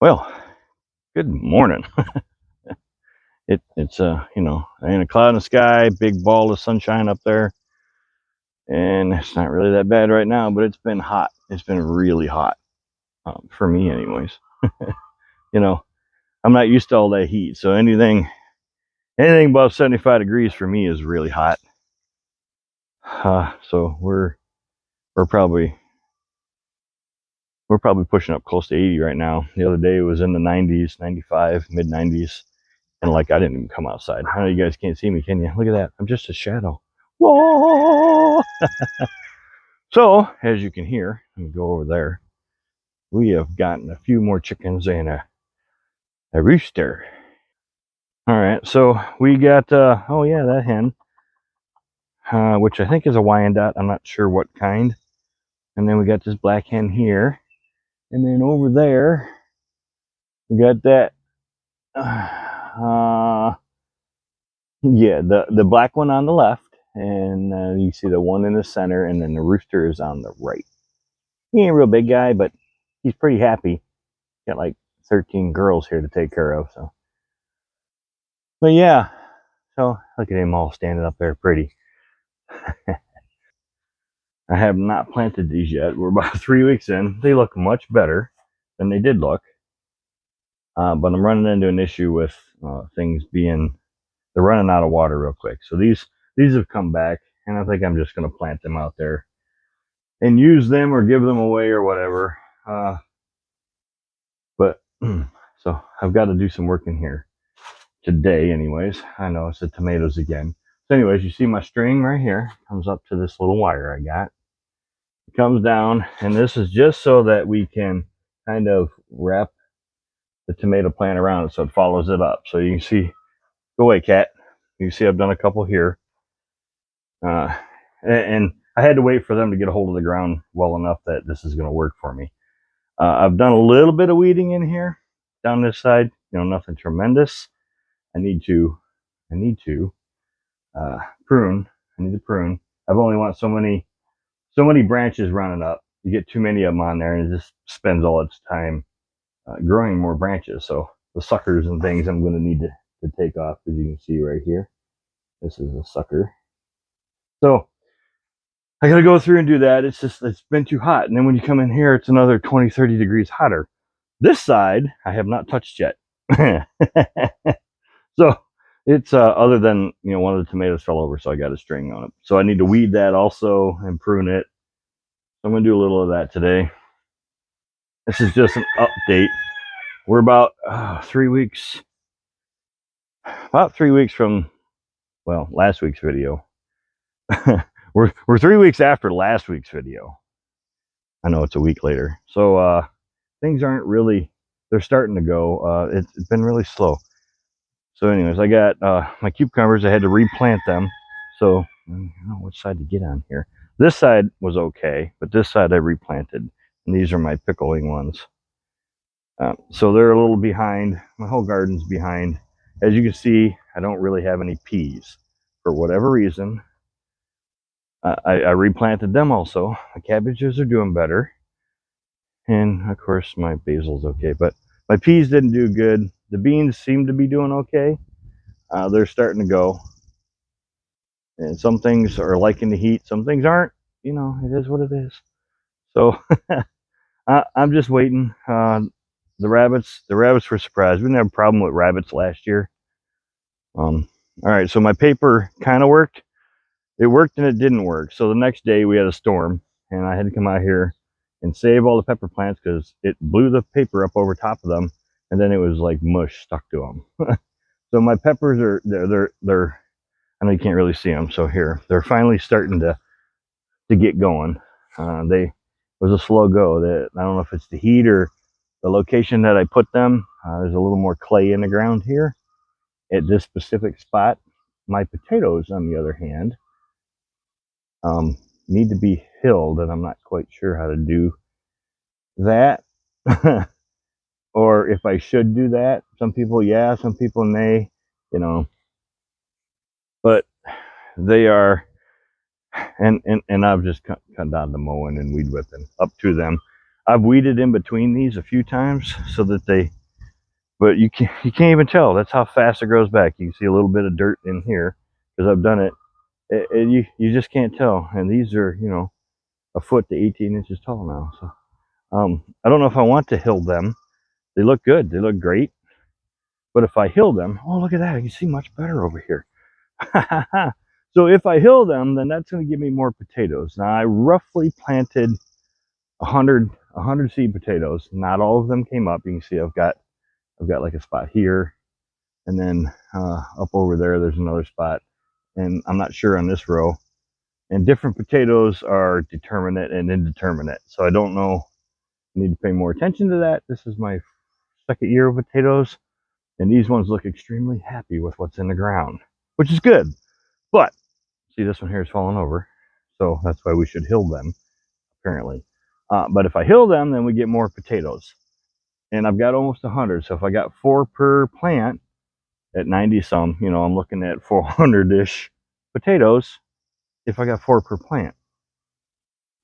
Well, good morning. It's you know, ain't a cloud in the sky, big ball of sunshine up there, and it's not really that bad right now, but it's been hot. It's been really hot for me, anyways. You know, I'm not used to all that heat, so anything above 75 degrees for me is really hot. So we're probably pushing up close to 80 right now. The other day it was in the 90s, 95, mid 90s. And like, I didn't even come outside. I know you guys can't see me, can you? Look at that. I'm just a shadow. Whoa! So, as you can hear, let me go over there. We have gotten a few more chickens and a rooster. All right, so we got, oh yeah, that hen, which I think is a Wyandotte. I'm not sure what kind. And then we got this black hen here. And then over there, we got that, yeah, the black one on the left. And you see the one in the center, and then the rooster is on the right. He ain't a real big guy, but he's pretty happy. Got like 13 girls here to take care of. So, but yeah, so look at him all standing up there pretty. I have not planted these yet. We're about 3 weeks in. They look much better than they did look. But I'm running into an issue with things being, they're running out of water real quick. So these have come back, and I think I'm just going to plant them out there and use them or give them away or whatever. But so I've got to do some work in here today anyways. I know it's the tomatoes again. So anyways, you see my string right here comes up to this little wire I got. It comes down, and this is just so that we can kind of wrap the tomato plant around it so it follows it up. So you can see, go away cat, you can see I've done a couple here. And I had to wait for them to get a hold of the ground well enough that this is going to work for me. I've done a little bit of weeding in here down this side, you know, nothing tremendous. I need to prune. I need to prune. I've only want so many branches running up. You get too many of them on there, and it just spends all its time growing more branches. So the suckers and things I'm going to need to take off, as you can see right here. This is a sucker. So I got to go through and do that. It's been too hot. And then when you come in here, it's another 20, 30 degrees hotter. This side I have not touched yet. So it's other than, you know, one of the tomatoes fell over, so I got a string on it. So I need to weed that also and prune it. So I'm gonna do a little of that today. This is just an update. We're about 3 weeks, from, well, last week's video. we're 3 weeks after last week's video. I know it's a week later, so things aren't really, they're starting to go. It's been really slow. So anyways, I got my cucumbers. I had to replant them. So I don't know which side to get on here. This side was okay, but this side I replanted. And these are my pickling ones. So they're a little behind. My whole garden's behind. As you can see, I don't really have any peas. For whatever reason, I replanted them also. My cabbages are doing better. And of course my basil's okay. But my peas didn't do good. The beans seem to be doing okay. They're starting to go. And some things are liking the heat, some things aren't. You know, it is what it is. So I'm just waiting. The rabbits were surprised. We didn't have a problem with rabbits last year. All right, so my paper kind of worked. It worked and it didn't work. So the next day we had a storm, and I had to come out here and save all the pepper plants because it blew the paper up over top of them, and then it was like mush stuck to them. So my peppers are they're I know you can't really see them. So here, they're finally starting to get going. It was a slow go. I don't know if it's the heat or the location that I put them. There's a little more clay in the ground here at this specific spot. My potatoes, on the other hand, need to be hilled, and I'm not quite sure how to do that. Or if I should do that. Some people, yeah, some people, nay, you know. But they are, and I've just cut down the mowing and weed whipping up to them. I've weeded in between these a few times so that they, but you can't even tell. That's how fast it grows back. You can see a little bit of dirt in here because I've done it. You just can't tell. And these are, you know, a foot to 18 inches tall now. So I don't know if I want to hill them. They look good. They look great. But if I hill them, oh, look at that. I can see much better over here. So if I hill them, then that's going to give me more potatoes. Now I roughly planted 100 seed potatoes. Not all of them came up. You can see I've got like a spot here, and then up over there there's another spot, and I'm not sure on this row. And different potatoes are determinate and indeterminate, so I don't know. I need to pay more attention to that. This is my second year of potatoes, and these ones look extremely happy with what's in the ground, which is good. But see, this one here is falling over, so that's why we should hill them, apparently. But if I hill them, then we get more potatoes. And I've got almost 100, so if I got 4 per plant at 90 some, you know, I'm looking at 400-ish potatoes if I got 4 per plant.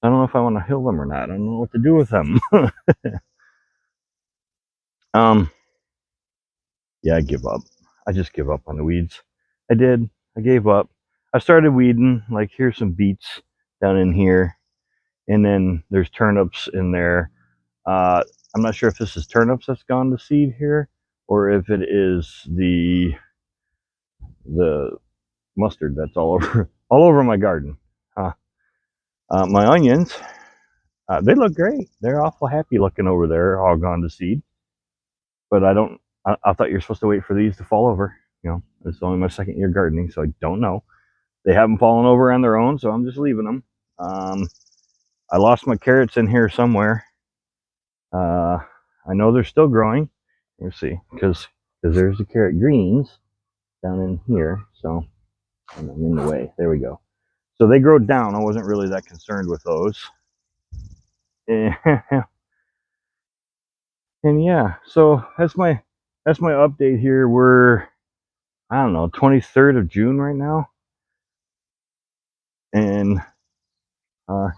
I don't know if I want to hill them or not. I don't know what to do with them. Yeah, I give up. I just give up on the weeds. I did. I gave up. I started weeding. Like, here's some beets down in here, and then there's turnips in there. I'm not sure if this is turnips that's gone to seed here, or if it is the mustard that's all over my garden. My onions, they look great. They're awful happy looking over there, all gone to seed. But I thought you're supposed to wait for these to fall over. You know, it's only my second year gardening, so I don't know. They haven't fallen over on their own, so I'm just leaving them. I lost my carrots in here somewhere. I know they're still growing. Let's see, because there's the carrot greens down in here. So I'm in the way. There we go. So they grow down. I wasn't really that concerned with those. And yeah, so that's my update here. We're, I don't know, 23rd of June right now, and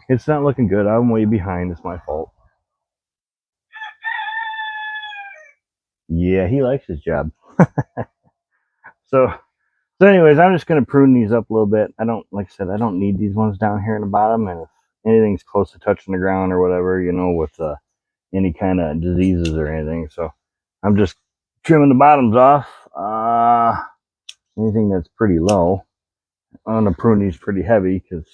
it's not looking good. I'm way behind. It's my fault. Yeah, he likes his job. So anyways, I'm just going to prune these up a little bit. I don't, like I said, I don't need these ones down here in the bottom. And if anything's close to touching the ground or whatever, you know, with any kind of diseases or anything. So I'm just trimming the bottoms off. Anything that's pretty low. I'm going to prune these pretty heavy because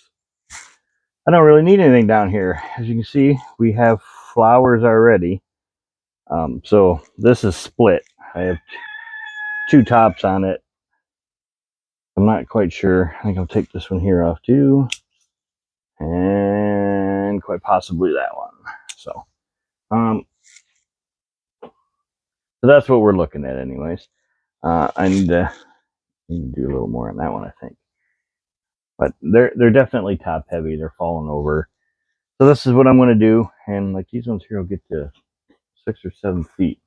I don't really need anything down here. As you can see, we have flowers already. So this is split. I have 2 tops on it. I'm not quite sure. I think I'll take this one here off too. And quite possibly that one. So that's what we're looking at anyways. I need to do a little more on that one, I think. But they're definitely top heavy. They're falling over. So this is what I'm going to do. And like these ones here will get to 6 or 7 feet.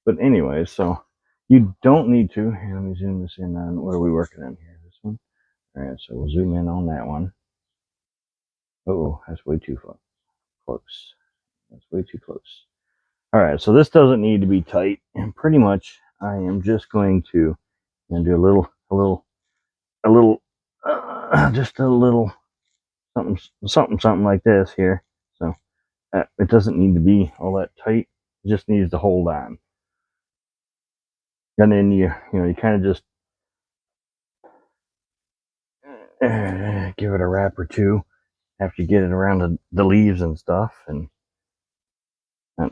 But anyway, so you don't need to. Here, let me zoom this in on, what are we working on here? This one? All right, so we'll zoom in on that one. Oh, that's way too close. That's way too close. All right, so this doesn't need to be tight, and pretty much I am just going to do a little, just a little something like this here. So it doesn't need to be all that tight. It just needs to hold on. And then you kind of just give it a wrap or two after you get it around the leaves and stuff. And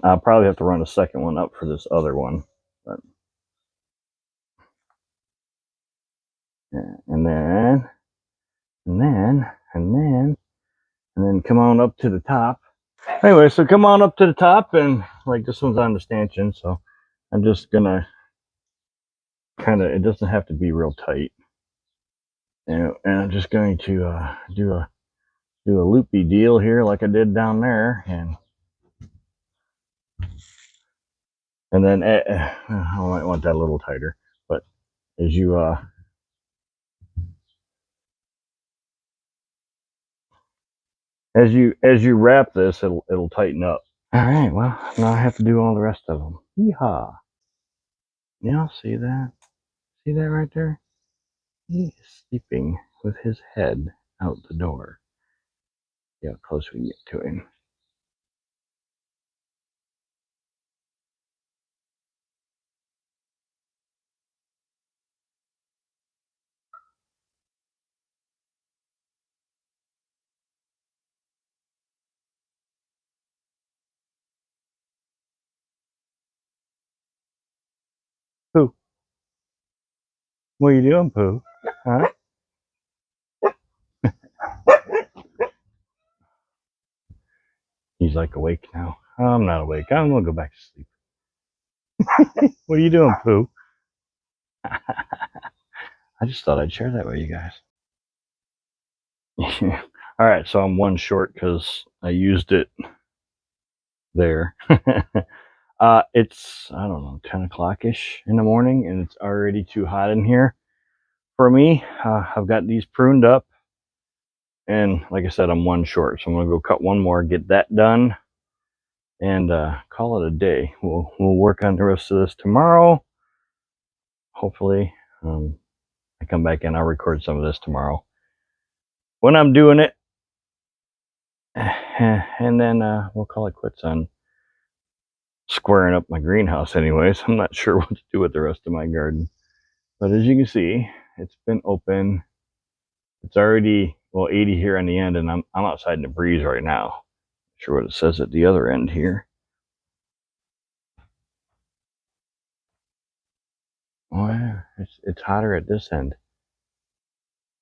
I'll probably have to run a second one up for this other one. But, and then come on up to the top. Anyway, so come on up to the top, and like this one's on the stanchion, so I'm just gonna it doesn't have to be real tight. And I'm just going to do a loopy deal here like I did down there, and then I might want that a little tighter, but as you wrap this, it'll tighten up. All right, well, now I have to do all the rest of them. Yeehaw. Yeah, see that? See that right there? He is sleeping with his head out the door. See how close we can get to him. Pooh, what are you doing, Pooh? Huh? He's like awake now. I'm not awake. I'm gonna go back to sleep. What are you doing, Pooh? I just thought I'd share that with you guys. All right, so I'm one short because I used it there. It's, I don't know, 10 o'clock ish in the morning, and it's already too hot in here for me. I've got these pruned up, and like I said, I'm one short, so I'm gonna go cut one more, get that done, and call it a day. We'll work on the rest of this tomorrow. Hopefully, I come back and I'll record some of this tomorrow when I'm doing it, and then we'll call it quits on squaring up my greenhouse. Anyways, I'm not sure what to do with the rest of my garden, but as you can see, it's been open. It's already, well, 80 here on the end, and I'm outside in the breeze right now. Not sure what it says at the other end here. Oh yeah, it's hotter at this end.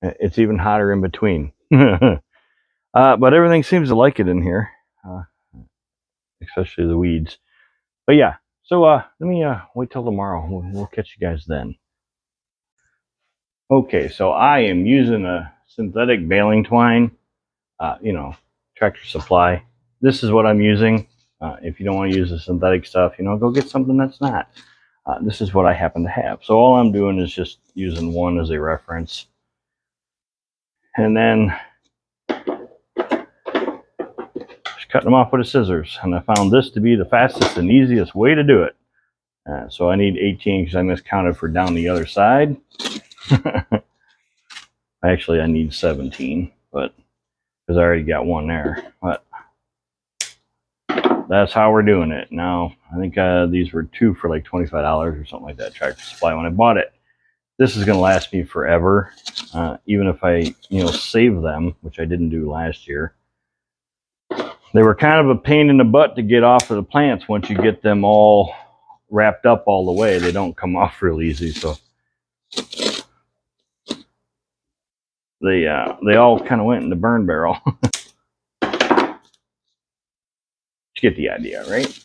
It's even hotter in between. But everything seems to like it in here, uh, especially the weeds. But yeah, so let me wait till tomorrow. We'll catch you guys then. Okay, so I am using a synthetic baling twine, you know, Tractor Supply. This is what I'm using. If you don't want to use the synthetic stuff, you know, go get something that's not. This is what I happen to have. So all I'm doing is just using one as a reference. And then just cutting them off with a scissors. And I found this to be the fastest and easiest way to do it. So I need 18 because I miscounted for down the other side. Actually, I need 17, but because I already got one there. But that's how we're doing it. Now, I think these were two for like $25 or something like that, Tractor Supply, when I bought it. This is going to last me forever, even if I, you know, save them, which I didn't do last year. They were kind of a pain in the butt to get off of the plants once you get them all wrapped up all the way. They don't come off real easy, so they all kind of went in the burn barrel. You get the idea, right?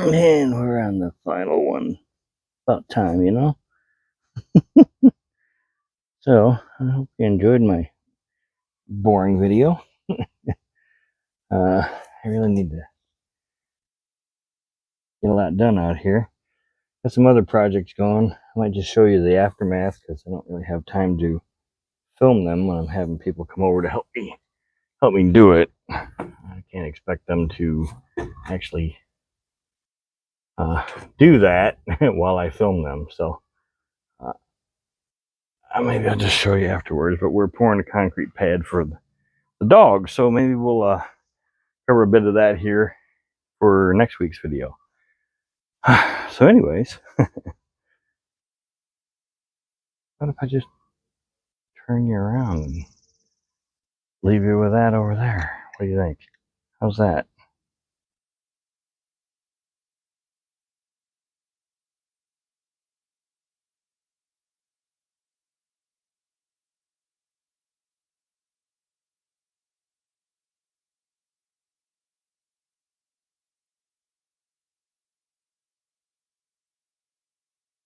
And we're on the final one. About time, you know? So, I hope you enjoyed my boring video. I really need to get a lot done out here. Got some other projects going. I might just show you the aftermath because I don't really have time to film them when I'm having people come over to help me do it. I can't expect them to actually do that while I film them. So maybe I'll just show you afterwards. But we're pouring a concrete pad for the dogs, so maybe we'll cover a bit of that here for next week's video. So anyways, what if I just turn you around and leave you with that over there? What do you think? How's that?